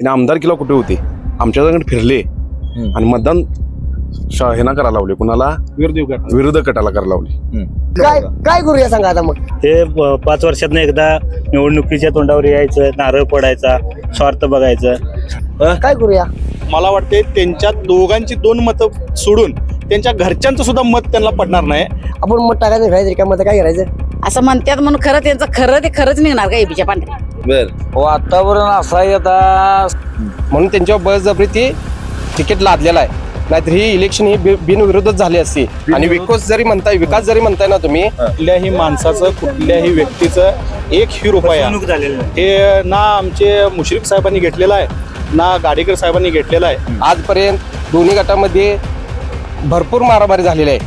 आणि आमदारकीला कुठे होते आमच्याकडे फिरले आणि मतदान ह्याना करायला लावले, कुणाला विरोध गटाला करायला लावले. काय करूया सांगा आता मग. हे 5 वर्षातनं एकदा निवडणुकीच्या तोंडावर यायचं, नारळ फोडायचा, स्वार्थ बघायचं. काय करूया. मला वाटते त्यांच्या दोघांची 2 मतं सोडून त्यांच्या घरच्यांचं सुद्धा मत त्यांना पडणार नाही. आपण मत टाकायचं घ्यायचं का मत काय करायचं असं म्हणतात म्हणून खरं त्यांचं खरं ते खरंच निघणार का एपीच्या पांढऱ्या. हो आतापर्यंत असा आहे आता म्हणून त्यांच्यावर बळजबरी ती तिकीट लादलेला आहे. नाहीतर ही इलेक्शन ही बिनविरोधच झाली असती. आणि विकास जरी म्हणताय ना तुम्ही, कुठल्याही माणसाचं कुठल्याही व्यक्तीचं एक ही रुपया हे ना आमचे मुश्रीफ साहेबांनी घेतलेला आहे ना गाडेकर साहेबांनी घेतलेला आहे. आजपर्यंत दोन्ही गटामध्ये भरपूर मारामारी झालेली आहे.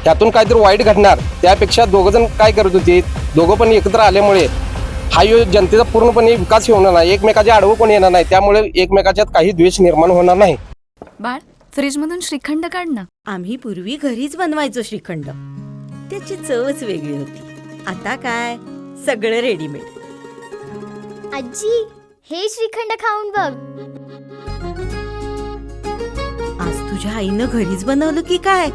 त्यातून काहीतरी वाईट घडणार, त्यापेक्षा दोघं जण काय करत होते, दोघं पण एकत्र आल्यामुळे हा जनतेचा पूर्णपणे विकास होणार नाही, एकमेकाच्या आडवं कोणी येणार नाही, त्यामुळे एकमेकाच्यात काही द्वेष निर्माण होणार नाही. बाळ, फ्रीज मधून श्रीखंड काढ ना. आम्ही पूर्वी घरीच बनवायचो श्रीखंड, त्याची चवच वेगळी होती. आता काय सगळं रेडीमेड. आजी, हे श्रीखंड खाऊन बघ. आज तुझ्या आईनं घरीच बनवलं की काय?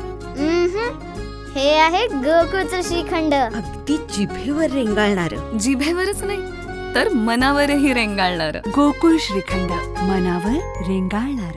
हे आहे गोकुळचं श्रीखंड. अगदी जिभेवर रेंगाळणार. जिभेवरच नाही तर मनावरही रेंगाळणार. गोकुळ श्रीखंड, मनावर रेंगाळणार.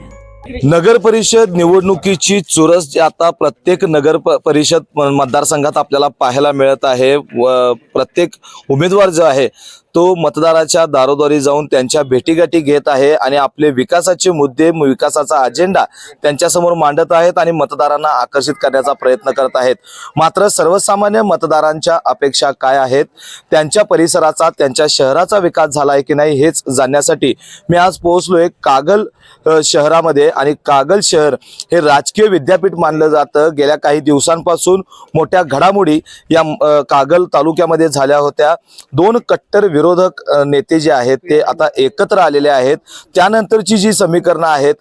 नगर परिषद निवडणुकीची चुरस जी आता प्रत्येक नगर परिषद मतदारसंघात आपल्याला पाहायला मिळत आहे. व प्रत्येक उमेदवार जो आहे तो मतदाराच्या दारोदारी जाऊन त्यांच्या भेटीगाठी घेत आहे आणि आपले विकासाचे मुद्दे, विकासाचा अजेंडा त्यांच्यासमोर मांडत आहेत आणि मतदारांना आकर्षित करण्याचा प्रयत्न करत आहेत. मात्र सर्वसामान्य मतदारांच्या अपेक्षा काय आहेत, त्यांच्या परिसराचा, त्यांच्या शहराचा विकास झाला आहे की नाही हेच जाणण्यासाठी मी आज पोहोचलोय कागल शहरामध्ये. आणि कागल शहर हे राजकीय विद्यापीठ मानलं जातं. गेल्या काही दिवसांपासून मोठ्या घडामोडी या कागल तालुक्यामध्ये झाल्या होत्या. 2 कट्टर विरोधक नेते जे आहेत ते आता एकत्र आलेले आहेत. त्यानंतरची जी समीकरणं आहेत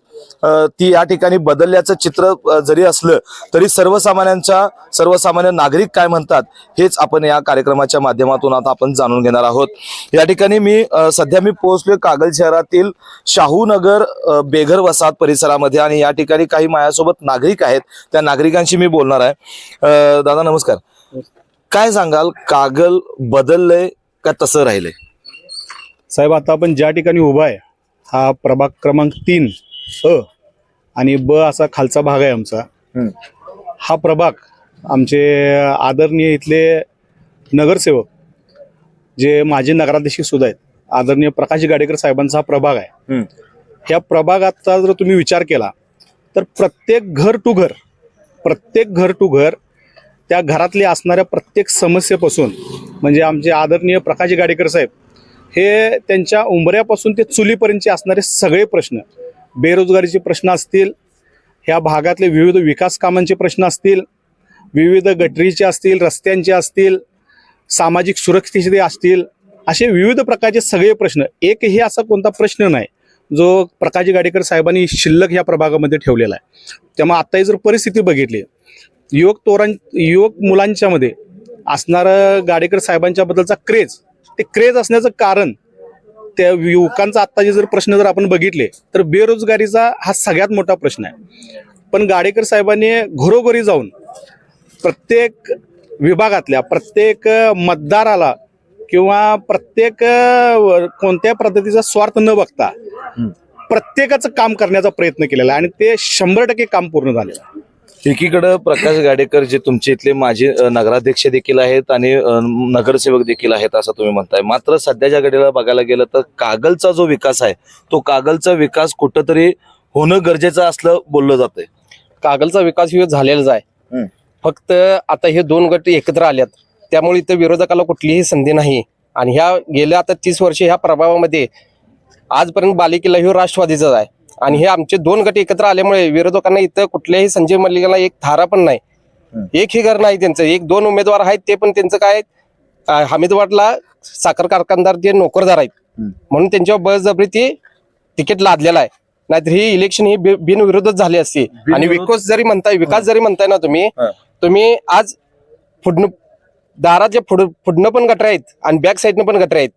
ती या ठिकाणी बदलल्याचं चित्र जरी असलं तरी सर्वसामान्य नागरिक काय म्हणतात हेच आपण या कार्यक्रमाच्या माध्यमातून आता आपण जाणून घेणार आहोत. या ठिकाणी सध्या मी पोहोचलोय कागल शहरातील शाहूनगर बेघर वसाहत परिसरामध्ये आणि या ठिकाणी काही माझ्यासोबत नागरिक आहेत, त्या नागरिकांशी मी बोलणार आहे. दादा नमस्कार, काय सांगाल, कागल बदललंय का तसं राहिलंय? साहेब, आता आपण ज्या ठिकाणी उभा आहे हा प्रभाग क्रमांक 3 आणि ब असा खालचा भाग आहे आमचा. हा प्रभाग आमचे आदरणीय इथले नगरसेवक जे माजी नगराध्यक्ष सुद्धा आहेत, आदरणीय प्रकाश गाडेकर साहेबांचा हा प्रभाग आहे. ह्या प्रभागाचा जर तुम्ही विचार केला तर प्रत्येक घर टू घर त्या घरातले असणाऱ्या प्रत्येक समस्येपासून, म्हणजे आमचे आदरणीय प्रकाश गाडेकर साहेब हे त्यांच्या उंबऱ्यापासून ते चुलीपर्यंतचे असणारे सगळे प्रश्न, बेरोजगारीचे प्रश्न असतील, ह्या भागातले विविध विकास कामांचे प्रश्न असतील, विविध गटरीचे असतील, रस्त्यांचे असतील, सामाजिक सुरक्षितते असतील, असे विविध प्रकारचे सगळे प्रश्न, एकही असा कोणता प्रश्न नाही जो प्रकाश गाडेकर साहेबांनी शिल्लक ह्या प्रभागामध्ये ठेवलेला आहे. त्यामुळे आत्ताही जर परिस्थिती बघितली, युवक मुलांच्या मध्ये असणारं गाडेकर साहेबांच्या बद्दलचा क्रेज असण्याचं कारण, त्या युवकांचा आत्ताचे जर प्रश्न जर आपण बघितले तर बेरोजगारीचा हा सगळ्यात मोठा प्रश्न आहे. पण गाडेकर साहेबांनी घरोघरी जाऊन प्रत्येक विभागातल्या प्रत्येक मतदाराला किंवा प्रत्येक कोणत्या पद्धतीचा स्वार्थ न बघता प्रत्येकाचं काम करण्याचा प्रयत्न केलेला आहे आणि ते 100% काम पूर्ण झालेलं आहे. एकीकडे प्रकाश गाडेकर जे तुमचे इथले माजी नगराध्यक्ष देखील आहेत आणि नगरसेवक देखील आहेत असं तुम्ही म्हणताय. मात्र सध्याच्या घडीला बघायला गेलं तर कागलचा जो विकास आहे तो कागलचा विकास कुठंतरी होणं गरजेचं असलं बोललं जातंय. कागलचा विकास हे झालेलाच आहे. फक्त आता हे 2 गट एकत्र आल्यात, त्यामुळे इथं विरोधकाला कुठलीही संधी नाही. आणि ह्या गेल्या आता 30 वर्षे ह्या प्रभावामध्ये आजपर्यंत बालेकिल्ला हे राष्ट्रवादीचाच आहे. आणि हे आमचे 2 गट एकत्र आल्यामुळे विरोधकांना इथं कुठल्याही संजय मल्लिकाला एक थारा पण नाही, एकही घर नाही त्यांचं. 1-2 उमेदवार आहेत, ते पण त्यांचं काय हमीदवाडला साखर कारखानदार जे नोकरदार आहेत म्हणून त्यांच्यावर बळजबरी ती तिकीट लादलेला आहे. नाहीतर ही इलेक्शन ही बिनविरोधच झाली असती. आणि विकास जरी म्हणताय ना तुम्ही आज दाराच्या पुढनं पण गटर आहेत आणि बॅक साईडनं पण गटर आहेत.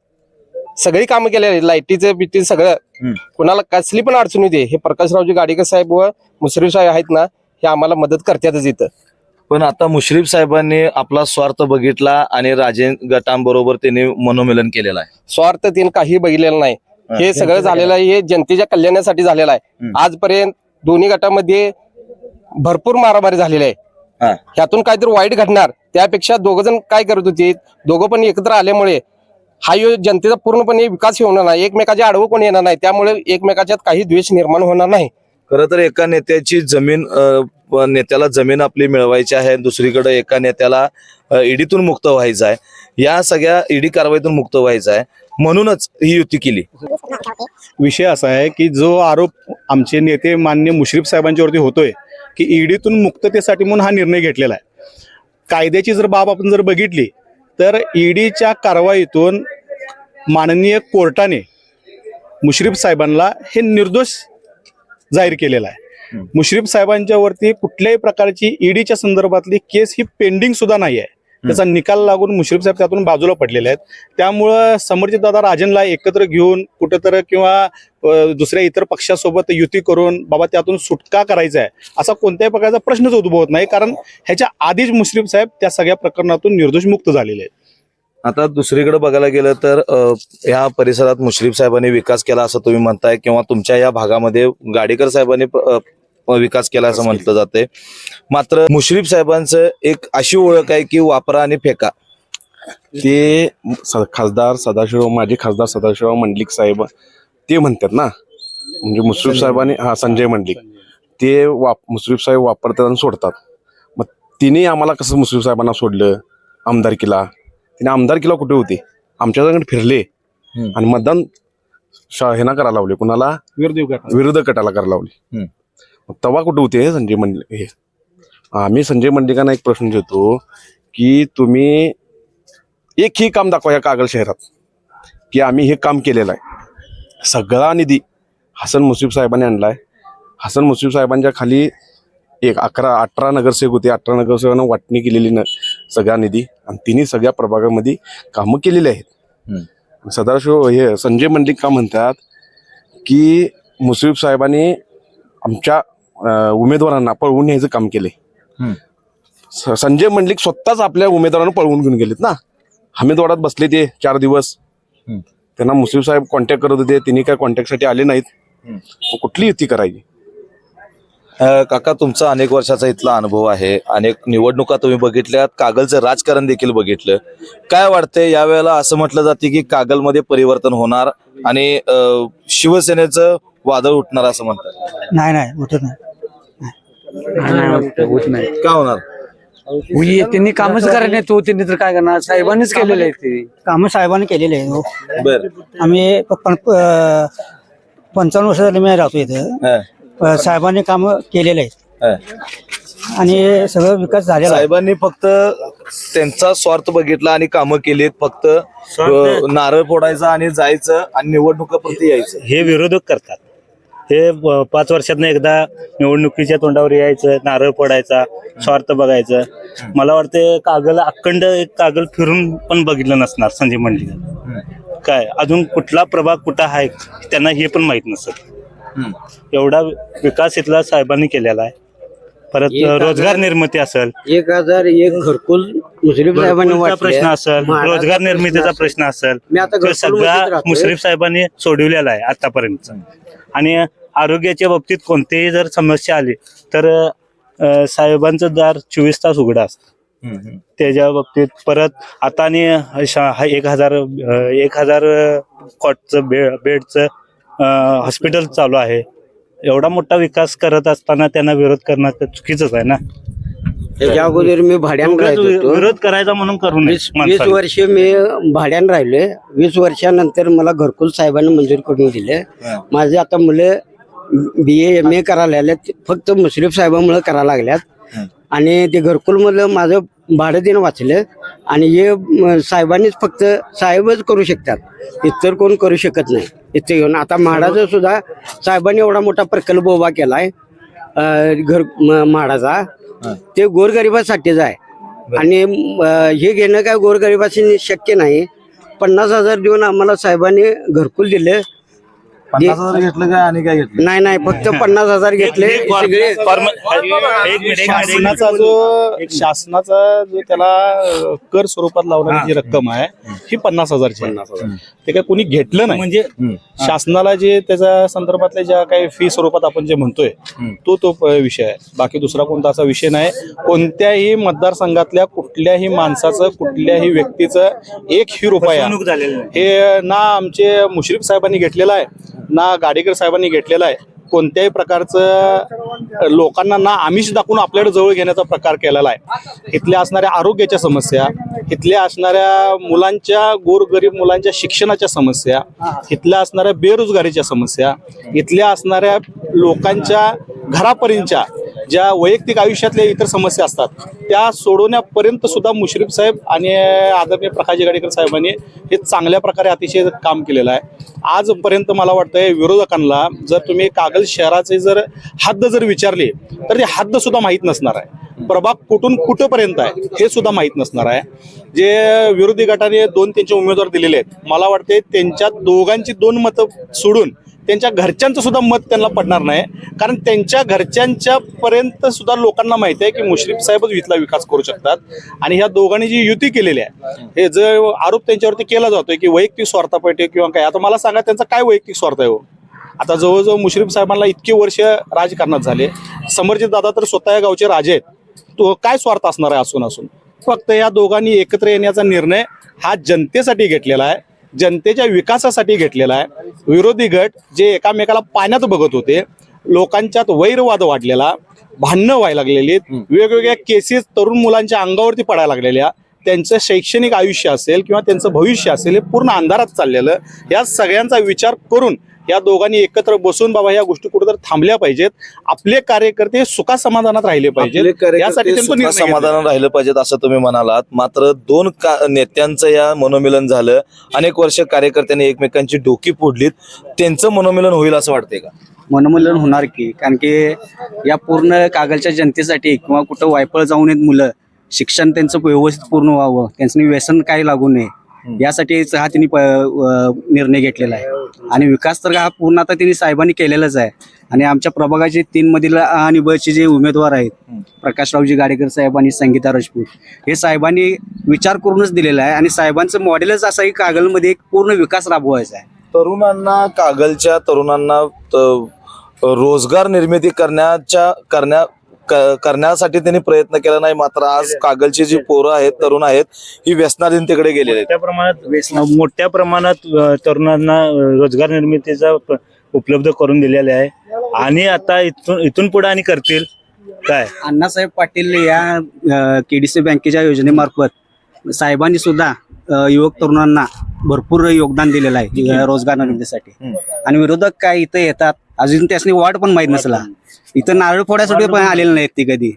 सगळी कामं केलेली, लाईटीचं बिटी सगळं कुणाला कसली पण अडचण येते हे प्रकाशरावजी गाडीकर साहेब व मुश्रीफ साहेब आहेत ना, हे आम्हाला मदत करतातच इथं. पण आता मुश्रीफ साहेबांनी आपला स्वार्थ बघितला आणि राजे गटांबरोबर त्यांनी मनोमिलन केलेलं आहे. स्वार्थ तीन काही बघितलेलं नाही. हे सगळं झालेलं आहे हे जनतेच्या कल्याणासाठी झालेलं आहे. आजपर्यंत दोन्ही गटामध्ये भरपूर मारामारी झालेली आहे. ह्यातून काहीतरी वाईट घडणार त्यापेक्षा दोघ जण काय करत होते, दोघं पण एकत्र आल्यामुळे हा जनतेचा पूर्णपणे विकास होणार नाही. एकमेकाच्या आडवं कोणी येणार नाही, त्यामुळे एकमेकाच्यात काही द्वेष निर्माण होणार नाही. खरं तर एका नेत्याची जमीन नेत्याला जमीन आपली मिळवायची आहे, दुसरीकडे एका नेत्याला ईडीतून मुक्त व्हायचं आहे, या सगळ्या ईडी कारवाईतून मुक्त व्हायचं आहे, म्हणूनच ही युती केली. विषय असा आहे की जो आरोप आमचे नेते मान्य मुश्रीफ साहेबांच्यावरती होतोय की ईडीतून मुक्ततेसाठी म्हणून हा निर्णय घेतलेला आहे. कायद्याची जर बाब आपण जर बघितली तर ईडीच्या कारवाईतून माननीय कोर्टाने मुश्रीफ साहेबांना हे निर्दोष जाहीर केलेला आहे. मुश्रीफ साहेबांच्या वरती कुठल्याही प्रकारची ईडीच्या संदर्भातली केस ही पेंडिंग सुद्धा नाही आहे. त्याचा निकाल लागून मुश्रीफ साहेब त्यातून बाजूला पडलेले आहेत. त्यामुळं समर्जित दादा राजनला एकत्र घेऊन कुठंतरी किंवा दुसऱ्या इतर पक्षासोबत युती करून बाबा त्यातून सुटका करायचा आहे असा कोणत्याही प्रकारचा प्रश्नच उद्भवत नाही, कारण ह्याच्या आधीच मुश्रीफ साहेब त्या सगळ्या प्रकरणातून निर्दोष मुक्त झालेले आहेत. आता दुसरीकडे बघायला गेलं तर ह्या परिसरात मुश्रीफ साहेबांनी विकास केला असं तुम्ही म्हणताय, किंवा तुमच्या या भागामध्ये गाडीकर साहेबांनी विकास केला असं म्हटलं जाते. मात्र मुश्रीफ साहेबांचं एक अशी ओळख आहे की वापरा आणि फेका. ते खासदार सदाशिवराव, माजी खासदार सदाशिवराव मंडलिक साहेब ते म्हणतात ना, म्हणजे मुश्रीफ साहेबांनी, हा संजय मंडलिक, ते मुश्रीफ साहेब वापरतात आणि सोडतात. मग तिने आम्हाला कसं मुश्रीफ साहेबांना सोडलं आमदारकीला? तिने आमदारकीला कुठे होते? आमच्याकडे फिरले आणि मतदान ह्याना करायला लावले, कुणाला? विरोधक गटाला करायला लावले. तेव्हा कुठे होते संजय मंडलिक? हे आम्ही संजय मंडलिकांना एक प्रश्न देतो की तुम्ही एकही काम दाखवा या कागल शहरात की आम्ही हे काम केलेलं आहे. सगळा निधी हसन मुश्रीफ साहेबांनी आणलाय. हसन मुश्रीफ साहेबांच्या खाली 18 नगरसेवक होते. 18 नगरसेवकांना वाटणी केलेली सगळा निधी, आणि तिने सगळ्या प्रभागामध्ये कामं केलेली आहेत. सदाशिव हे संजय मंडलिक का म्हणतात की मुश्रीफ साहेबांनी आमच्या उमेदवारांना पळवून न्यायचं काम केले. संजय मंडलिक स्वतःच आपल्या उमेदवारांना पळवून घेऊन गेलेत ना. हमीदवाडात बसले ते 4 दिवस, त्यांना मुश्रीफ साहेब कॉन्टॅक्ट करत होते, तिने काय कॉन्टॅक्टसाठी आले नाहीत. कुठली युती करायची? काका, तुमचा अनेक वर्षाचा इथला अनुभव आहे, अनेक निवडणुका तुम्ही बघितल्यात, कागलचं राजकारण देखील बघितलं. काय वाटतंय यावेळेला? असं म्हटलं जाते की कागलमध्ये परिवर्तन होणार आणि शिवसेनेचं वादळ उठणार असं म्हणतात. नाही उठत नाही. का होणार? त्यांनी कामच करायला तो त्यांनी तर काय करणार? साहेबांनीच केलेले आहेत ते काम, साहेबांनी केलेले आहे. बर, आम्ही 55 वर्ष झाले मी राहतो इथं. साहेबांनी काम केलेले आहेत आणि सगळं विकास झालेला आहे. साहेबांनी फक्त त्यांचा स्वार्थ बघितला आणि कामं केलीत. फक्त नारळ फोडायचा आणि जायचं आणि निवडणुकापुरती यायचं हे विरोधक करतात. हे 5 वर्षातनं एकदा निवडणुकीच्या तोंडावर यायचं, नारळ फोडायचा, स्वार्थ बघायचं. मला वाटतं कागल अखंड कागल फिरून पण बघितलं नसणार संजय मंडलिक. काय अजून कुठला प्रभाग कुठं आहे त्यांना हे पण माहित नसत. एवढा विकास इथला साहेबांनी केलेला आहे. परत रोजगार निर्मिती असेल, 1001 घरकुल मुश्रीफ साहेबांनी प्रश्न असेल, रोजगार निर्मितीचा प्रश्न असेल, तो सगळा मुश्रीफ साहेबांनी सोडवलेला आहे आतापर्यंत. आणि आरोग्याच्या बाबतीत कोणतीही जर समस्या आली तर साहेबांचं दार 24 तास उघडं असतं त्याच्या बाबतीत. परत आता आणि 1000 कॉटचं बेडचं हॉस्पिटल चालू आहे. एवढा मोठा विकास करत असताना त्यांना विरोध करणं चुकीचंच आहे ना. त्याच्या अगोदर मी भाड्यानं राहत होतो. विरोध करायचा म्हणून करून 20 वर्ष मी भाड्यानं राहिलोय. 20 वर्षानंतर मला घरकुल साहेबांनी मंजूर करून दिले. माझे आता मुलं BA MA करायला लागल्यात, फक्त मुश्रीफ साहेबांमुळे करायला लागल्यात. आणि ते घरकुल मधलं माझं भाडं देणं वाचलं. आणि हे साहेबांनीच फक्त साहेबच करू शकतात, इतर कोण करू शकत नाही. इथे येऊन आता म्हाडाचा सुद्धा साहेबांनी एवढा मोठा प्रकल्प उभा केलाय म्हाडाचा, ते गोरगरिबासाठीच आहे. आणि हे घेणं काय गोरगरिबाशी शक्य नाही. 50,000 देऊन आम्हाला साहेबांनी घरकुल दिले. 50,000 घेतलं काय आणि काय घेतलं? नाही नाही, फक्त 50,000 घेतले सगळे. शासनाचा जो त्याला कर स्वरूपात लावणारी जी रक्कम आहे ही 50,000ची आहे. ते काय कोणी घेतलं नाही. म्हणजे शासनाला जे त्याच्या संदर्भातल्या ज्या काही फी स्वरूपात आपण जे म्हणतोय तो विषय आहे. बाकी दुसरा कोणता असा विषय नाही. कोणत्याही मतदारसंघातल्या कुठल्याही माणसाचं कुठल्याही व्यक्तीचं एकही रुपया हे ना आमचे मुश्रीफ साहेबांनी घेतलेला आहे ना गाडेकर साहेबांनी घेतलेला आहे. कोणत्याही प्रकारचं लोकांना ना आमिष दाखवून आपल्याकडे जवळ घेण्याचा प्रकार केलेला आहे. इथल्या असणाऱ्या आरोग्याच्या समस्या, इथल्या असणाऱ्या मुलांच्या गोरगरीब मुलांच्या शिक्षणाच्या समस्या, इथल्या असणाऱ्या बेरोजगारीच्या समस्या, इथल्या असणाऱ्या लोकांच्या घरापर्यंतच्या ज्या वैयक्तिक आयुष्यातल्या इतर समस्या असतात त्या सोडवण्यापर्यंत सुद्धा मुश्रीफ साहेब आणि आदरणीय प्रकाश गाडेकर साहेबांनी हे चांगल्या प्रकारे अतिशय काम केलेलं आहे. आजपर्यंत मला वाटतंय विरोधकांना जर तुम्ही कागल शहराचे जर हद्द जर विचारली तर ते हद्द सुद्धा माहीत नसणार आहे. प्रभाग कुठून कुठंपर्यंत आहे हे सुद्धा माहीत नसणार आहे. जे विरोधी गटाने 2 त्यांचे उमेदवार दिलेले आहेत, मला वाटते त्यांच्या दोघांची 2 मतं सोडून त्यांच्या घरच्यांचं सुद्धा मत त्यांना पडणार नाही. कारण त्यांच्या घरच्यांच्या पर्यंत सुद्धा लोकांना माहिती आहे की मुश्रीफ साहेबच इथला विकास करू शकतात. आणि ह्या दोघांनी जी युती केलेली आहे, हे जो आरोप त्यांच्यावरती केला जातोय की वैयक्तिक स्वार्थापोटी किंवा काय, आता मला सांगा त्यांचा काय वैयक्तिक स्वार्थ आहे हो? आता जवळजवळ मुश्रीफ साहेबांना इतके वर्ष राजकारणात झाले, समरजित दादा तर स्वतः या गावचे राजे आहेत, तो काय स्वार्थ असणार आहे असून? फक्त या दोघांनी एकत्र येण्याचा निर्णय हा जनतेसाठी घेतलेला आहे, जनतेच्या विकासासाठी घेतलेला आहे. विरोधी गट जे एकामेकाला पाण्यात बघत होते, लोकांच्यात वैरवाद वाढलेला, भांडणं व्हायला लागलेली, वेगवेगळ्या केसेस तरुण मुलांच्या अंगावरती पडायला लागलेल्या, त्यांचं शैक्षणिक आयुष्य असेल किंवा त्यांचं भविष्य असेल हे पूर्ण अंधारात चाललेलं, या सगळ्यांचा विचार करून या दोघांनी एकत्र बसून बाबा या गोष्टी कुठेतरी थांबल्या पाहिजेत, आपले कार्यकर्ते सुखा समाधानात राहिले पाहिजेत, यासाठी त्यांचं समाधान राहिलं पाहिजेत असं तुम्ही म्हणालात. मात्र 2 नेत्यांचं या मनोमिलन झालं, अनेक वर्ष कार्यकर्त्यांनी एकमेकांची डोकी फोडलीत, त्यांचं मनोमिलन होईल असं वाटतंय का? मनोमिलन होणार की, कारण की या पूर्ण कागलच्या जनतेसाठी किंवा कुठं वायपळ जाऊन येत मुलं शिक्षण त्यांचं व्यवस्थित पूर्ण व्हावं, त्यांचं व्यसन काही लागू नये यासाठी हा त्यांनी निर्णय घेतलेला आहे. आणि विकास तर हा पूर्ण आता त्यांनी साहेबांनी केलेलाच आहे. आणि आमच्या प्रभागाचे 3 मधील A आणि B चे जे उमेदवार आहेत, प्रकाशरावजी गाडेकर साहेब आणि संगीता राजपूत, हे साहेबांनी विचार करूनच दिलेला आहे. आणि साहेबांचं मॉडेलच असं आहे की कागलमध्ये एक पूर्ण विकास राबवायचा आहे. तरुणांना, कागलच्या तरुणांना रोजगार निर्मिती करण्यासाठी त्यांनी प्रयत्न केला नाही. मात्र आज कागलची जी पोरं आहेत, तरुण आहेत, ही व्यसनाधीनतेकडे गेलेले आहेत. मोठ्या प्रमाणात तरुणांना रोजगार निर्मितीचा उपलब्ध करून दिलेले आहे. आणि आता इथून पुढे आणि करतील काय. अण्णासाहेब पाटील या KDC बँकेच्या योजनेमार्फत साहेबांनी सुद्धा युवक तरुणांना भरपूर योगदान दिलेलं आहे रोजगार निर्मितीसाठी. आणि विरोधक काय इथं येतात, अजून त्यासनी वाट पण माहीत नसला, इथं नारळ फोड्यासाठी पण आलेले नाहीत. ते कधी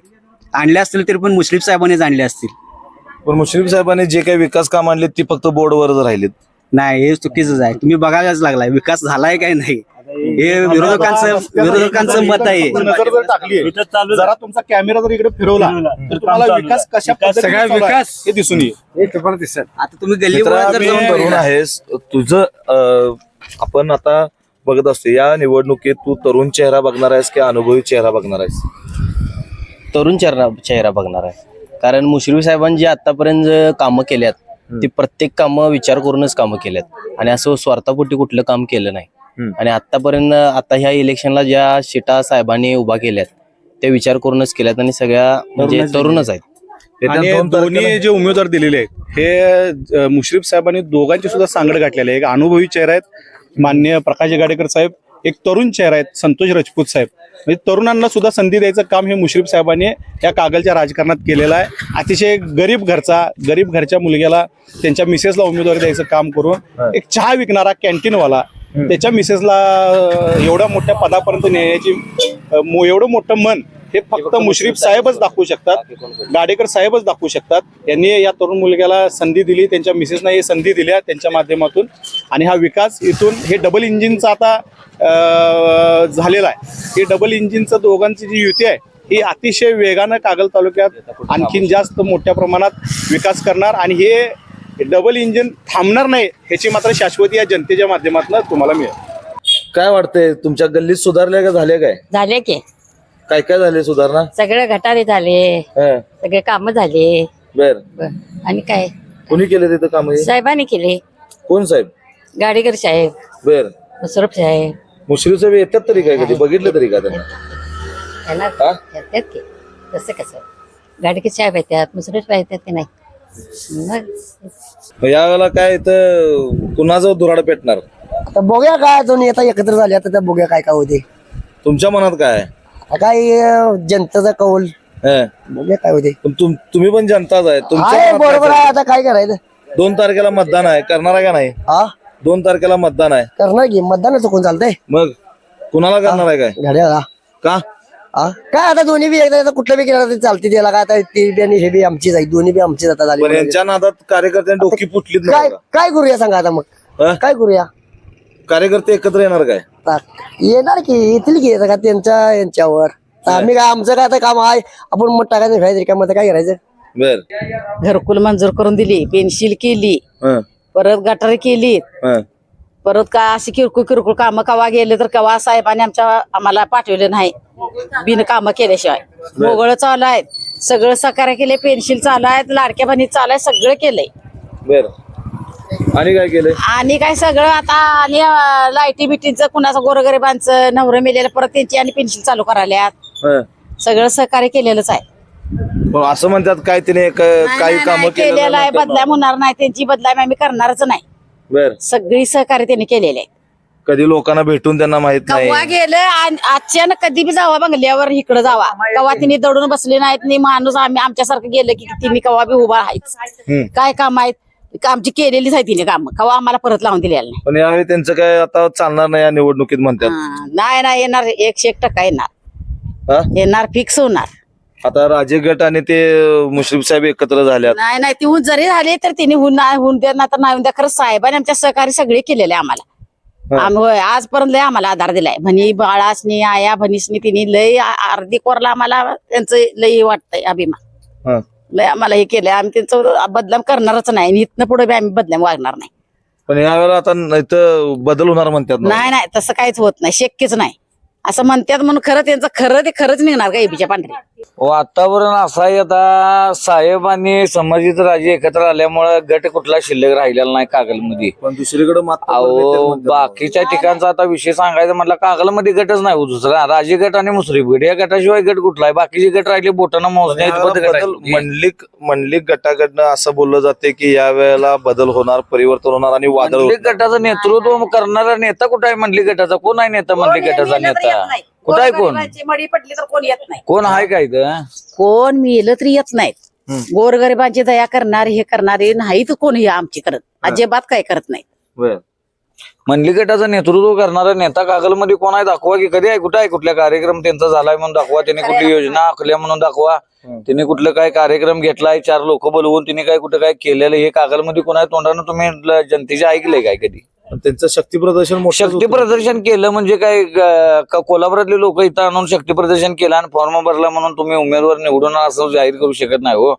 आणले असतील तरी पण मुश्रीफ साहेबांनीच आणले असतील. पण मुश्रीफ साहेबांनी जे काही विकास काम आणले ती फक्त बोर्डवरच राहिलीत. नाही, हे चुकीचंच आहे. तुम्ही बघायलाच लागलाय विकास झालाय काय नाही, हे विरोधकांचं मत आहे. नजर जर टाकली, जरा तुमचा कॅमेरा जर इकडे फिरवला तर तुम्हाला विकास कशा सगळा विकास हे दिसून येईल. आता तुम्ही गल्ली तरुण आहेस, तुझं आपण आता बघत असतो या निवडणुकीत तू तरुण चेहरा बघणार आहेस की अनुभवी चेहरा बघणार आहेस? तरुण चेहरा बघणार आहे. कारण मुश्रीफ साहेबांनी जे आतापर्यंत कामं केल्यात ती प्रत्येक कामं विचार करूनच कामं केल्यात आणि असं स्वार्थापोटी कुठलं काम केलं नाही. आणि आतापर्यंत आता ह्या इलेक्शनला ज्या सीटा साहेबांनी उभा केल्यात त्या विचार करूनच केल्यात आणि सगळ्या म्हणजे तरुणच आहेत. आणि दोन्ही जे उमेदवार दिलेले आहेत हे मुश्रीफ साहेबांनी दोघांची सुद्धा सांगड घातलेली आहे. एक अनुभवी चेहरा आहेत माननीय प्रकाश गाडेकर साहेब, एक तरुण चेहरा आहेत संतोष राजपूत साहेब. म्हणजे तरुणांना सुद्धा संधी द्यायचं काम हे मुश्रीफ साहेबांनी या कागलच्या राजकारणात केलेलं आहे. अतिशय गरीब घरच्या मुलग्याला त्यांच्या मिसेसला उमेदवारी द्यायचं काम करून, एक चहा विकणारा कॅन्टीनवाला त्याच्या मिसेसला एवढ्या मोठ्या पदापर्यंत नेण्याची एवढं मोठं मन हे फक्त मुश्रीफ साहेबच दाखवू शकतात, गाडेकर साहेबच दाखवू शकतात. यांनी या तरुण मुलग्याला संधी दिली, त्यांच्या मिसेसना ही संधी दिल्या त्यांच्या माध्यमातून. आणि हा विकास इथून हे डबल इंजिनचा आता झालेला आहे. हे डबल इंजिनचं दोघांची जी युती आहे ही अतिशय वेगानं कागल तालुक्यात आणखीन जास्त मोठ्या प्रमाणात विकास करणार. आणि हे डबल इंजिन थांबणार नाही ह्याची मात्र शाश्वती या जनतेच्या माध्यमातून तुम्हाला मिळेल. काय वाटतंय तुमच्या गल्लीत सुधारल्या का झाले काय झाले की काय काय झाले सुधारणा? सगळे गटारे झाले हं, सगळे काम झाले बर आणि काय कोणी केले तिथं काम? साहेबांनी केले कोण साहेब? गाडीकर साहेब बर मुसरफ साहेब मुश्रीफ साहेब येतात तरी काय कधी बघितलं तरी का त्यांना? येणार हा? येतात की तसं कसं गाडीकर साहेब येतात मुसरफ साहेब येतात की नाही मग यावेळेला काय इथं कुणाचं दुराड पेटणार? आता बघूया काय दोन्ही आता एकत्र झाले आता त्या बघूया काय काय होते तुमच्या मनात काय आहे? काय जनतेचा कौल हं, बघूया काय होते पण तुम्ही पण जनताच आहे. तुमच्या आहे मनात काय बरोबर आहे चाललंय? आता काय करायचं 2 तारखेला मतदान आहे, करणार आहे का नाही? हा 2 तारखेला मतदान आहे, करणार की मतदान चुकून चालतंय मग कुणाला करणार आहे काय? घड्याला का? हा काय आता दोन्ही बी एकदा कुठलं बी केलं तरी चालते त्याला काय आता ती बी आणि हे बी आमचीच आहे दोन्ही बी आमचीच आता पण झाली यांच्या नादात कार्यकर्त्यांनी डोकी फुटलीत काय नाही का? काय करूया सांगा आता मग हं? काय करूया कार्यकर्ते एकत्र येणार काय? आता येणार की येतील की आता का त्यांच्या यांच्यावर तर आम्ही काय आमचं काय आता काम आहे आपण मग टाकायचं खायचं का मग काय करायचं बर घरकुल मंजूर करून दिली पेन्शिल केली हं, परत गटार केली हं, परत काय अशी किरकोळ किरकोळ कामं कवा गेले तर कवा साहेबांनी आम्हाला पाठवले नाही बिन कामं केल्याशिवाय मोगळ चालू आहेत सगळं सहकार्य केले पेन्शिल चालू आहेत लाडक्या बहिणी चालू आहे सगळं केलंय बर आणि काय केलंय? आणि काय सगळं आता आणि लाईटी बिटीचं कुणाचं गोरगरिबांचं नवरं मेलेलं परत त्यांची आणि पेन्शिल चालू करायला हं. सगळं सहकार्य केलेलंच आहे पण असं म्हणतात काय तिने काही काम केलेलं आहे बदलाय होणार नाही त्यांची बदलाय आम्ही करणारच नाही बर सगळी सहकार्य त्यांनी केलेले आहे कधी लोकांना भेटून त्यांना माहित नाही. कवा गेलं अचानक कधी बी जावा बंगल्यावर इकडे जावा कवा तिने दडून बसले नाहीत नाही माणूस आम्ही आमच्यासारखं गेलं की तिने कवा बी उभा राहायच काय काम आहेत आमची केलेलीच आहे तिने काम कवा आम्हाला परत लावून दिलेलं नाही पण यावेळी त्यांचं काय आता चालणार नाही या निवडणुकीत म्हणतात. नाही नाही येणार 100% येणार हा? येणार फिक्स होणार आता राजे गट आणि ते मुश्रीफ साहेब एकत्र झाल्यात. नाही नाही ती होऊन जरी झाली तर तिने होऊन द्या ना तर नाही होऊन द्या खरं साहेबांनी आमच्या सहकार्य सगळे केलेले आम्हाला आम्ही होय आजपर्यंत लय आम्हाला आधार दिलाय भनी बाळासनी आया भनीसनी तिने लय अर्धी कोरला आम्हाला त्यांचं लय वाटतंय अभिमान हं. लय आम्हाला हे केलंय आम्ही त्यांचं बदनाम करणारच नाही आणि इथनं पुढे बी आम्ही बदनाम वागणार नाही पण यावेळेला आता इथं बदल होणार म्हणतात ना. नाही नाही तसं काहीच होत नाही शक्यच नाही असं म्हणतात म्हणून खरं त्यांचं खरंच निघणार का एबीच्या पांढऱ्या वातावरण असं आहे आता साहेब आणि संभाजीत राजे एकत्र आल्यामुळे गट कुठला शिल्लक राहिलेला नाही कागलमध्ये. पण दुसरीकडे मात्र अहो बाकीच्या ठिकाणचा आता विषय सांगायचा म्हटलं कागलमध्ये गटच नाही हो दुसरा राजे गट आणि मुसरीफ गट या गटाशिवाय गट कुठला आहे बाकीचे गट राहिले बोटानं मोजणे बदल मंडलिक गटाकडनं असं बोललं जाते की या वेळेला बदल होणार परिवर्तन होणार आणि वादळ मंडलिक गटाचं नेतृत्व करणारा नेता कुठं आहे मंडलिक गटाचा कोण आहे नेता मंडलिक गटाचा नेता कुठं आहे कोण मडी पडली तर कोण येत नाही कोण आहे काय इथं? कोण मिळलं तरी येत नाहीत गोरगरिबांची दया करणारे हे करणारे नाहीत कोणी आमची करत अजिबात काय करत नाहीत बर मंडलिक गटाचं नेतृत्व करणारा नेता कागलमध्ये कोण आहे दाखवा की कधी आहे कुठं आहे कुठल्या कार्यक्रम त्यांचा झालाय म्हणून दाखवा त्यांनी कुठली योजना आखल्या म्हणून दाखवा त्यांनी कुठलं काय कार्यक्रम घेतलाय 4 लोक बोलवून त्यांनी काय कुठं काय केलेलं हे कागलमध्ये कोण आहे तोंडानं तुम्ही जनतेचे ऐकलंय काय कधी त्यांचं शक्ती प्रदर्शन शक्ती प्रदर्शन केलं म्हणजे काय कोल्हापुरातले लोक इथं आणून शक्ती प्रदर्शन केलं आणि फॉर्म भरला म्हणून तुम्ही उमेदवार निवडून असं जाहीर करू शकत नाही हो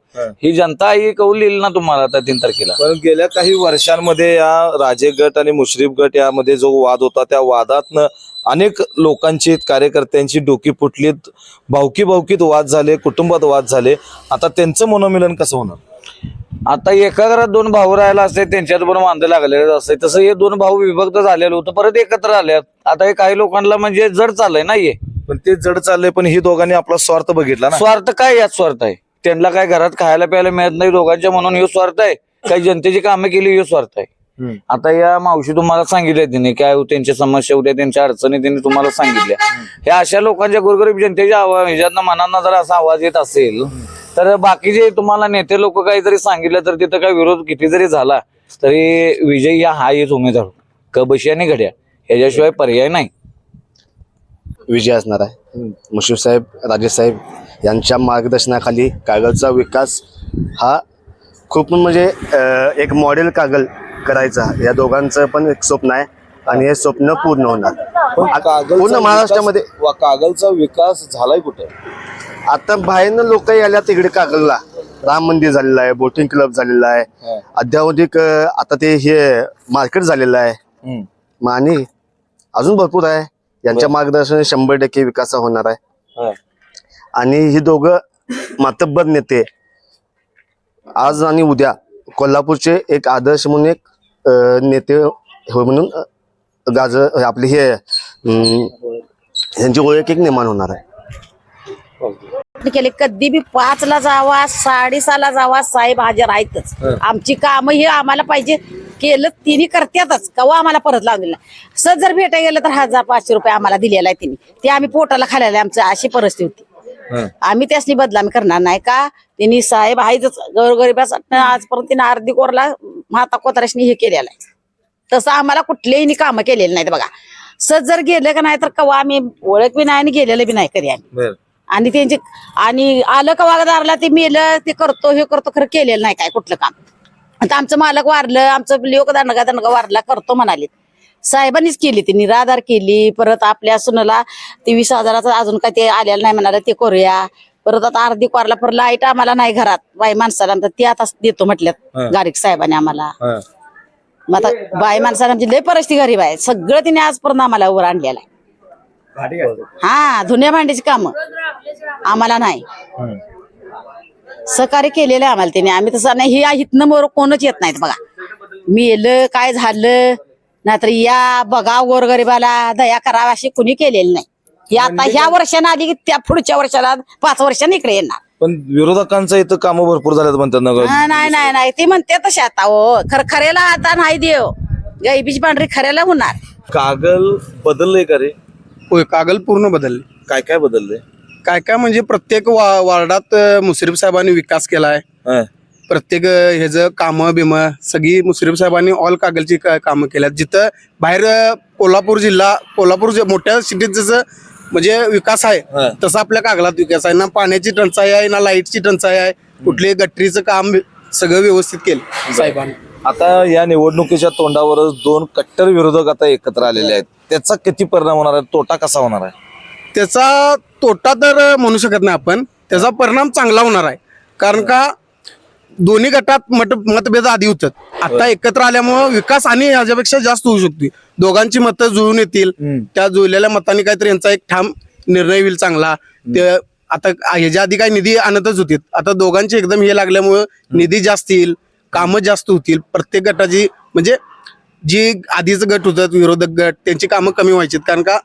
ही जनता ही कौल येईल ना तुम्हाला आता 3 तारखेला. पण गेल्या काही वर्षांमध्ये या राजे गट आणि मुश्रीफ गट यामध्ये जो वाद होता त्या वादातनं अनेक लोकांची कार्यकर्त्यांची डोकी फुटलीत भावकीत वाद झाले कुटुंबात वाद झाले आता त्यांचं मनोमिलन कसं होणार? आता एका घरात 2 भाऊ राहायला असते त्यांच्यात पण वांदे लागलेलं असते तसं हे 2 भाऊ विभक्त झालेलं होतं परत एकत्र आल्यात आता हे काही लोकांना म्हणजे जड चाललंय नाहीये पण ते जड चाललंय पण ही दोघांनी आपला स्वार्थ बघितला ना. स्वार्थ काय यात स्वार्थ आहे त्यांना काय घरात खायला प्यायला मिळत नाही दोघांच्या म्हणून हे स्वार्थ आहे काही जनतेची कामं केली हे स्वार्थ आहे आता या मावशी तुम्हाला सांगितल्या तिने काय त्यांच्या समस्या होत्या त्यांच्या अडचणी त्यांनी तुम्हाला सांगितल्या ह्या अशा लोकांच्या गोरगरीब जनतेच्या ह्याच्यातनं मनांना जर असा आवाज येत असेल तर बाकीचे तुम्हाला नेते लोक काहीतरी सांगितलं तर तिथं काय विरोध किती जरी झाला तरी विजय हा हेच उमेदवार कबशी आणि घड्या ह्याच्याशिवाय पर्याय नाही. विजय असणार आहे. मुश्रीफ साहेब राजे साहेब यांच्या मार्गदर्शनाखाली कागलचा विकास हा खूप म्हणजे एक मॉडेल कागल करायचा या दोघांचं पण एक स्वप्न आहे आणि हे स्वप्न पूर्ण होणार पूर्ण महाराष्ट्रामध्ये. कागलचा विकास झालाय कुठे? आता बाहेरनं लोक आल्या तिकडे कागलला राम मंदिर झालेलं आहे बोटिंग क्लब झालेला आहे अद्यावधिक आता ते हे मार्केट झालेलं आहे आणि अजून भरपूर आहे. यांच्या मार्गदर्शनाने 100% विकास होणार आहे. आणि ही दोघं मातब्बर नेते आज आणि उद्या कोल्हापूरचे एक आदर्श म्हणून एक नेते हो म्हणून आपले हे यांची ओळख एक निर्माण होणार आहे. केले कधी बी 5ला जावा 6:30ला जावा साहेब हजर आहेतच. आमची कामं ही आम्हाला पाहिजे केलं तिने करतातच. कवा आम्हाला परत लावलेला सहज जर भेटायला गेलं तर 1000-500 आम्हाला दिलेला आहे तिने. ते आम्ही पोटाला खाल्लेला आमचं अशी परिस्थिती होती. आम्ही त्यासनी बदलामी करणार नाही का. तिने साहेब आहेच गोरगरिबासाठी आजपर्यंत तिने अर्धी कोरला माता कोताराशनी हे केलेलं आहे. तसं आम्हाला कुठलेही कामं केलेली नाहीत बघा. सहज जर गेलं का नाही तर कवा आम्ही ओळख बी नाही आणि गेलेलं बी नाही कधी आम्ही. आणि त्यांचे आणि आलं का वागदारला ते मेलं ते करतो हे करतो खरं केलेलं नाही काय कुठलं काम. आता आमचं मालक वारलं आमचं लोक दंडगा वारला करतो म्हणाले. साहेबांनीच केली ती निराधार केली. परत आपल्या सुनाला ते 20,000चं अजून काय ते आलेलं नाही म्हणाले ते करूया. परत आता अर्धी कोरला परत लाईट आम्हाला नाही घरात बाई माणसाला ते आता देतो म्हटल्यात गारिक साहेबांनी आम्हाला. मग आता बाई माणसाला आमची लय परिस्थिती गरीब आहे. सगळं तिने आजपर्यंत आम्हाला वर आणलेलं आहे. हा धुण्या भांडीची कामं आम्हाला नाही सहकार्य केलेलं आहे आम्हाला त्याने. आम्ही तसं नाही हे इथनं मोर कोणच येत नाहीत बघा. मेलं काय झालं नाहीतर या बघा गोरगरिबाला दया करावा अशी कुणी केलेली नाही. ही आता ह्या वर्षाने आली की त्या पुढच्या वर्षाला 5 वर्षांनी इकडे येणार. पण विरोधकांचं इथं कामं भरपूर झालेत म्हणतात ना. नाही नाही नाही ते म्हणते तसे आता हो खऱ्याला आता नाही देव गायबीची पांढरी खऱ्याला होणार. कागल बदललंय का रे? होय कागल पूर्ण बदलले. काय काय बदललंय? काय म्हणजे प्रत्येक वार्डात मुश्रीफ साहेबांनी विकास केलाय. प्रत्येक ह्याचं कामं बिमं सगळी मुश्रीफ साहेबांनी ऑल कागलची कामं केल्यात. जिथं बाहेर कोल्हापूर मोठ्या सिटीत जसं म्हणजे विकास आहे तसं आपल्या कागलात विकास आहे. ना पाण्याची टंचाई आहे ना लाईटची टंचाई आहे. कुठले गटरीचं काम सगळं व्यवस्थित केलं साहेबांनी. आता या निवडणुकीच्या तोंडावरच 2 कट्टर विरोधक आता एकत्र आलेले आहेत. त्याचा किती परिणाम होणार आहे? तोटा कसा होणार आहे? त्याचा तोटा तर म्हणू शकत नाही आपण. त्याचा परिणाम चांगला होणार आहे. कारण का दोन्ही गटात मतभेद आधी होतात. आता एकत्र आल्यामुळे विकास आणि ह्याच्यापेक्षा जास्त होऊ शकतो. दोघांची मतं जुळून येतील. त्या जुळलेल्या मतांनी काहीतरी यांचा एक ठाम निर्णय होईल चांगला. ते आता ह्याच्या आधी काही निधी आणतच होते. आता दोघांची एकदम हे लागल्यामुळे निधी जास्त येईल कामं जास्त होतील. प्रत्येक गटाची म्हणजे जी आधीच गट होतात विरोधक गट त्यांची कामं कमी व्हायची. कारण का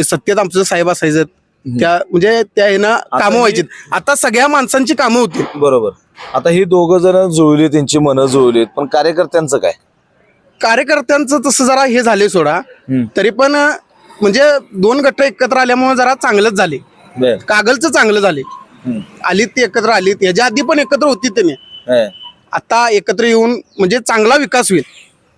सत्तेत आमचं साहेब असायचं त्या म्हणजे त्या ह्यानं कामं व्हायची. आता सगळ्या माणसांची कामं होतील. बरोबर. आता ही दोघं जण जुळली त्यांची मनं जुळलीत पण कार्यकर्त्यांचं काय? कार्यकर्त्यांचं तसं जरा हे झाले सोडा. तरी पण म्हणजे 2 गट एकत्र आल्यामुळे जरा चांगलंच झाले. कागलचं चांगलं झाले. आलीत ते एकत्र आलीत. ह्याच्या आधी पण एकत्र होती त्यांनी. आता एकत्र येऊन म्हणजे चांगला विकास होईल.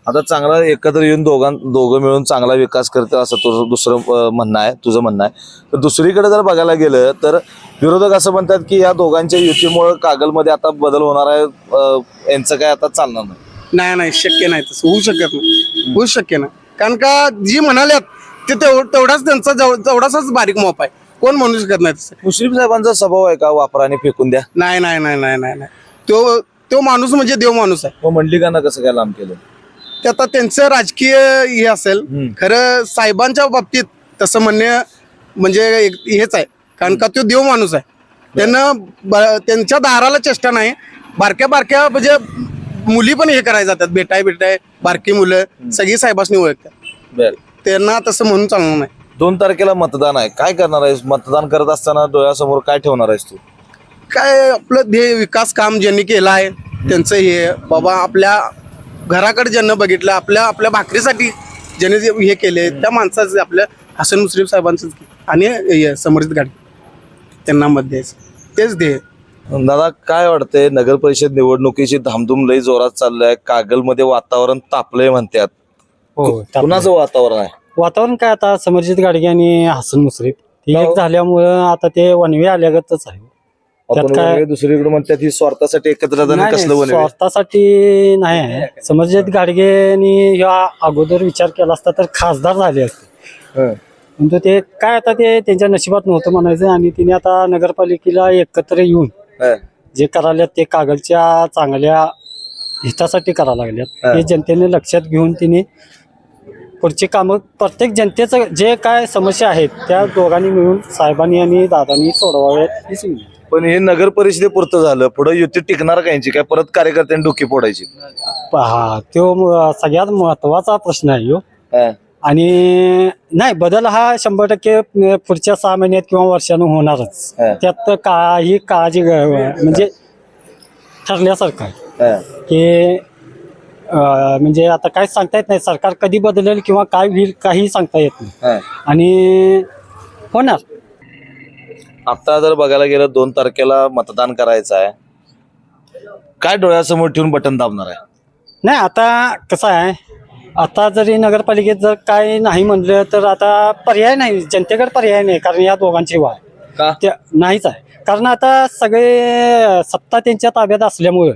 आता चांगला एकत्र येऊन दोघं मिळून चांगला विकास करतील असं तुझं दुसरं म्हणणं आहे, तुझं म्हणणं आहे. तर दुसरीकडे जर बघायला गेलं तर विरोधक असं म्हणतात की या दोघांच्या युतीमुळे कागलमध्ये आता बदल होणार आहे. यांचं काय आता चालणार नाही. नाही शक्य नाही. तसं होऊ शकत नाही. होऊ शक्य नाही. कारण का जी म्हणाल्यात ते तेवढाच त्यांचा तेवढाच बारीक माप आहे. कोण म्हणू शकत नाही तसं. मुश्रीफ साहेबांचा स्वभाव आहे का वापराने फेकून द्या? नाही नाही नाही नाही नाही तो माणूस म्हणजे देव माणूस आहे. मग मंडलिकांना कसं काय लांब केलं? ते आता त्यांचं राजकीय हे असेल. खरं साहेबांच्या बाबतीत तसं म्हणणे म्हणजे हेच आहे. कारण का तो देव माणूस आहे. त्यांच्या दाराला चेष्टा नाही. बारक्या म्हणजे मुली पण हे करायला जातात भेटाय बारकी मुलं सगळी साहेबांनी ओळखतात. त्यांना तसं म्हणून चालणार नाही. 2 तारखेला मतदान आहे. काय करणार आहेस? मतदान करत असताना डोळ्यासमोर काय ठेवणार आहेस तू? काय आपलं ध्येय विकास काम ज्यांनी केलं आहे त्यांचं हे बाबा आपल्या घराकडे ज्यांना बघितलं आपल्या भाकरीसाठी ज्यांनी हे केले त्या माणसाचं आपल्या हसन मुश्रीफ साहेबांचं आणि समर्जित गाडी त्यांना मत द्यायचं तेच ध्येय. दादा काय वाटतंय? नगर परिषद निवडणुकीची धामधूम लई जोरात चाललंय. कागलमध्ये वातावरण तापलंय म्हणतात. कुणाचं वातावरण आहे? वातावरण काय आता समर्जित गाडगे आणि हसन मुश्रीफ एक झाल्यामुळं आता ते वनवे आल्यागतच आहे. दुसरीकडे म्हणतात ही स्वार्थासाठी एकत्र स्वार्थासाठी नाही आहे. समर्जित गाडगेनी ह्या अगोदर विचार केला असता तर खासदार झाले असते. परंतु ते काय आता ते त्यांच्या नशिबात नव्हतं म्हणायचं. आणि तिने आता नगरपालिकेला एकत्र येऊन जे करायल्यात ते कागलच्या चांगल्या हितासाठी करायला लागल्यात. हे जनतेने लक्षात घेऊन तिने पुढची कामं प्रत्येक जनतेचं जे काय समस्या आहेत त्या दोघांनी मिळून साहेबांनी आणि दादांनी सोडवाव्यात हीच विनंती. पण हे नगर परिषदेपुरतं झालं, पुढे युती टिकणार का यांची? काय परत कार्यकर्त्यांनी डोकी फोडायची? हा तो सगळ्यात महत्वाचा प्रश्न आहे ह्यो. आणि नाही, बदल हा 100% पुढच्या 6 महिन्यात किंवा वर्षानं होणारच. त्यात काही काळजी म्हणजे ठरल्यासारखं आहे की म्हणजे आता काय सांगता येत नाही, सरकार कधी बदलेल किंवा काय होईल काही सांगता येत नाही. आणि होणार. आता जर बघायला गेलं 2 तारखेला मतदान करायचं आहे, काय डोळ्यासमोर ठेवून बटन दाबणार आहे? नाही, आता कसं आहे, आता जरी नगरपालिकेत जर काय नाही म्हणलं तर आता पर्याय नाही, जनतेकडे पर्याय नाही. कारण या दोघांची वाय त्या नाहीच आहे. कारण आता सगळे सत्ता त्यांच्या ताब्यात असल्यामुळे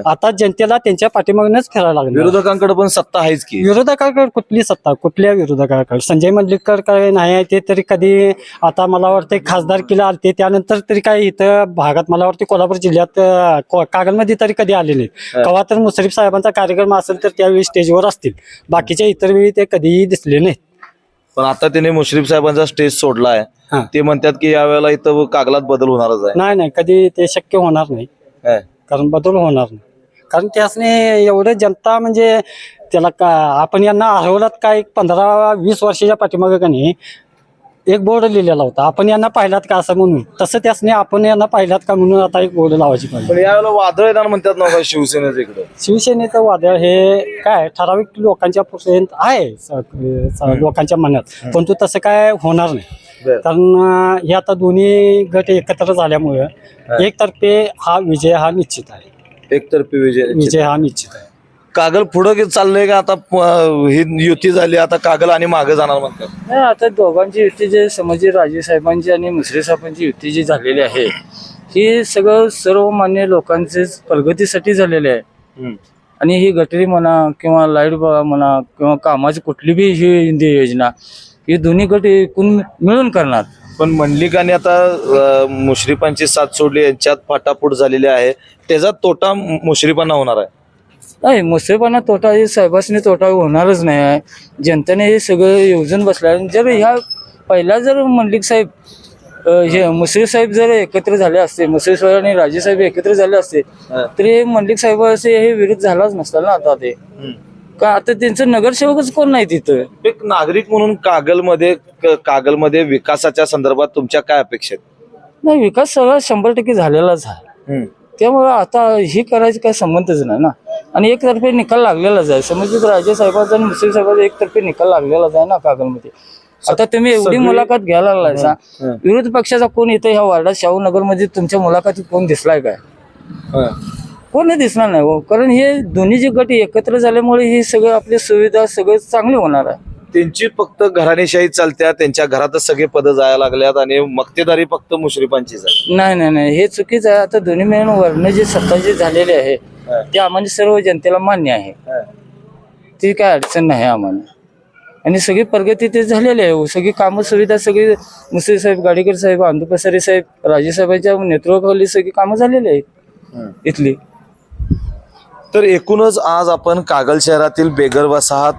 आता जनतेला त्यांच्या पाठीमागूनच फिरायला लागलं. विरोधकांकडे पण सत्ता आहेच की. विरोधकाकडे कुठली सत्ता, कुठल्या विरोधकाकडे? संजय मंडलिककर काय नाही आहे ते तरी कधी, आता मला वाटतं खासदारकीला आलते त्यानंतर तरी काय इथं भागात मला वाटतं कोल्हापूर जिल्ह्यात कागलमध्ये तरी कधी आले नाही. केव्हा तर मुश्रीफ साहेबांचा कार्यक्रम असेल तर त्यावेळी स्टेजवर असतील, बाकीच्या इतर वेळी ते कधीही दिसले नाहीत. पण आता त्यांनी मुश्रीफ साहेबांचा स्टेज सोडलाय, ते म्हणतात की यावेळेला इथं कागलात बदल होणारच आहे. नाही, कधी ते शक्य होणार नाही. कारण बदल होणार नाही. कारण त्यासने एवढं जनता म्हणजे त्याला का आपण यांना हरवलात काय 15-20 वर्षाच्या पाठीमागे का नाही एक बोर्ड लिहिलेला होता, आपण यांना पाहिलात का असं म्हणून. तसं त्यासने आपण यांना पाहिलात का म्हणून आता एक बोर्ड लावायची पाहिजे. पण यावेळेला वादळ येणार म्हणतात ना शिवसेनेचं इकडं. शिवसेनेचं वादळ हे काय ठराविक लोकांच्या पर्यंत आहे लोकांच्या मनात, परंतु तसं काय होणार नाही. कारण हे आता दोन्ही गट एकत्र झाल्यामुळे एकतर्फे हा विजय हा निश्चित आहे. एकतर्फी विजय हा निश्चित आहे. कागल पुढं चाललंय का आता? ही युती झाली, आता कागल आणि मागे जाणार म्हणतात. नाही, आता दोघांची युती जे समजे राजे साहेबांची आणि मुश्रीफ साहेबांची युती जी झालेली आहे ही सगळं सर्वमान्य लोकांचे प्रगतीसाठी झालेले आहे. आणि ही गटरी म्हणा किंवा लाईट म्हणा किंवा कामाची कुठली बी ही योजना ही दोन्ही गट एकूण मिळून करणार. पण मंडलिकांनी आता मुश्रीफांची साथ सोडली, यांच्यात फाटाफूट झालेली आहे, त्याचा तोटा मुश्रीफांना होणार आहे. नाही, मुश्रीफांना तोटा हे साहेबांनी तोटा होणारच नाही आहे. जनतेने हे सगळं योजून बसलं. जर ह्या पहिला जर मंडलिक साहेब हे मुश्रीफ साहेब जर एकत्र झाले असते, मुश्रीफ साहेब आणि राजे साहेब एकत्र झाले असते तर हे मंडलिक साहेब असे हे विरोध झालाच नसता ना. आता ते का आता त्यांचं नगरसेवकच कोण नाही तिथं. एक नागरिक म्हणून कागलमध्ये विकासाच्या संदर्भात तुमच्या काय अपेक्षा आहेत? नाही, विकास सगळा 100% झालेलाच आहे. त्यामुळे आता ही करायची काही संबंधच नाही ना. आणि एकतर्फे निकाल लागलेलाच आहे. समजा राजे साहेबांचा आणि मुश्रीफ साहेबांचा एकतर्फे निकाल लागलेलाच आहे ना कागलमध्ये. आता तुम्ही एवढी मुलाखत घ्यायला लागलाय, विरोधी पक्षाचा कोण इथं ह्या वार्डात शाहूनगर मध्ये तुमच्या मुलाखतीत कोण दिसलाय काय? कोणी दिसणार नाही हो. कारण हे दोन्ही जे गट एकत्र झाल्यामुळे हे सगळं आपली सुविधा सगळं चांगली होणार आहे. त्यांची फक्त घराणेशाही चालत्या, त्यांच्या घरातच सगळे पद जायला लागल्यात आणि मक्तेदारी फक्त मुश्रीफांचीच आहे. नाही, हे चुकीचं आहे. आता दोन्ही मिळून वर्ण जे सत्ता जे झालेली आहे ते आम्हाला सर्व जनतेला मान्य आहे. ती काय अडचण नाही आम्हाला. आणि सगळी प्रगती ते झालेली आहे. सगळी कामं सुविधा सगळी मुश्रीफ साहेब, गाडीकर साहेब, अंधू पसारे साहेब, राजे साहेबांच्या नेतृत्वाखाली सगळी कामं झालेली आहेत इथली. तर एकूणच आज आपण कागल शहरातील बेगर वसाहत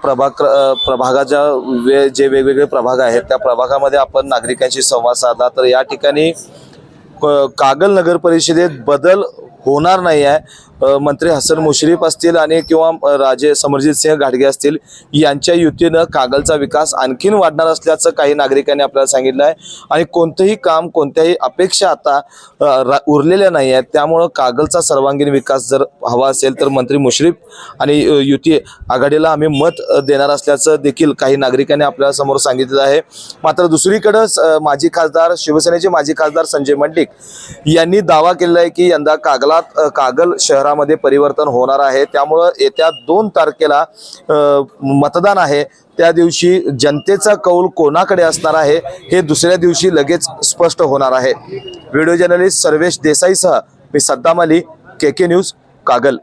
प्रभागाच्या जे वेगवेगळे प्रभाग आहेत त्या प्रभागामध्ये आपण नागरिकांशी संवाद साधला. तर या ठिकाणी कागल नगर परिषदेत बदल होणार नाही आहे. मंत्री हसन मुश्रीफ असतील आणि किंवा राजे समरजित सिंह घाटगे असतील यांच्या युतीनं कागलचा विकास आणखीन वाढणार असल्याचं काही नागरिकांनी आपल्याला सांगितलं आहे. आणि कोणतंही काम, कोणत्याही अपेक्षा आता उरलेल्या नाही आहेत. त्यामुळं कागलचा सर्वांगीण विकास जर हवा असेल तर मंत्री मुश्रीफ आणि युती आघाडीला आम्ही मत देणार असल्याचं देखील काही नागरिकांनी आपल्या समोर सांगितलं आहे. मात्र दुसरीकडं माजी खासदार, शिवसेनेचे माजी खासदार संजय मंडलिक यांनी दावा केलेला आहे की यंदा कागल शहरामध्ये परिवर्तन होणार आहे. त्यामुळं येत्या 2 तारखेला मतदान आहे. त्या दिवशी जनतेचा कौल कोणाकडे असणार आहे हे दुसऱ्या दिवशी लगेच स्पष्ट होणार आहे. व्हिडिओ जर्नलिस्ट सर्वेश देसाईसह मी सद्दाम अली, KK न्यूज, कागल.